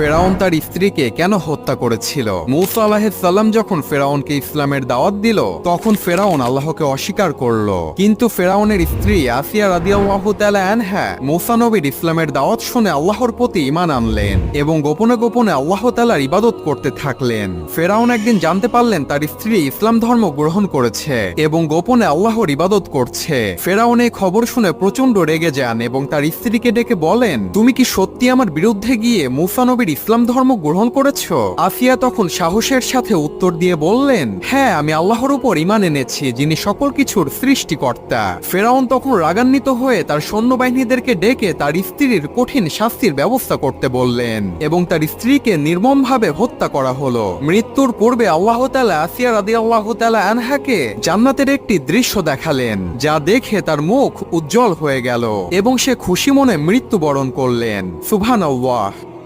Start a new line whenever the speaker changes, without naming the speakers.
ফেরাউন তার স্ত্রীকে কেন হত্যা করেছিল। মূসা আলাইহিস সালাম যখন ফেরাউনকে ইসলামের দাওয়াত দিল তখন ফেরাউন আল্লাহকে অস্বীকার করলো, কিন্তু ফেরাউনের স্ত্রী আসিয়া রাদিয়াল্লাহু তাআলা আনহা মূসা নবীর ইসলামের দাওয়াত শুনে আল্লাহর প্রতি ঈমান আনলেন এবং গোপনে গোপনে আল্লাহ তাআলার ইবাদত করতে থাকলেন। ফেরাউন একদিন জানতে পারলেন তার স্ত্রী ইসলাম ধর্ম গ্রহণ করেছে এবং গোপনে আল্লাহর ইবাদত করছে। ফেরাউন এই খবর শুনে প্রচন্ড রেগে যান এবং তার স্ত্রীকে ডেকে বলেন, তুমি কি সত্যি আমার বিরুদ্ধে গিয়ে মূসা নবীর ইসলাম ধর্ম গ্রহণ করেছো? আসিয়া তখন সাহসের সাথে উত্তর দিয়ে বললেন, হ্যাঁ, আমি আল্লাহর উপর ঈমান এনেছি, যিনি সকল কিছুর সৃষ্টিকর্তা। ফেরাউন তখন রাগান্বিত হয়ে তার সৈন্যবাহিনীদেরকে ডেকে তার স্ত্রীর কঠিন শাস্তির ব্যবস্থা করতে বললেন এবং তার স্ত্রীকে নির্মমভাবে হত্যা করা হলো। মৃত্যুর পূর্বে আল্লাহ তাআলা আসিয়া রাদিয়াল্লাহু তাআলা আনহাকে জান্নাতের একটি দৃশ্য দেখালেন, যা দেখে তার মুখ উজ্জ্বল হয়ে গেল এবং সে খুশি মনে মৃত্যুবরণ করলেন। সুবহানাল্লাহ।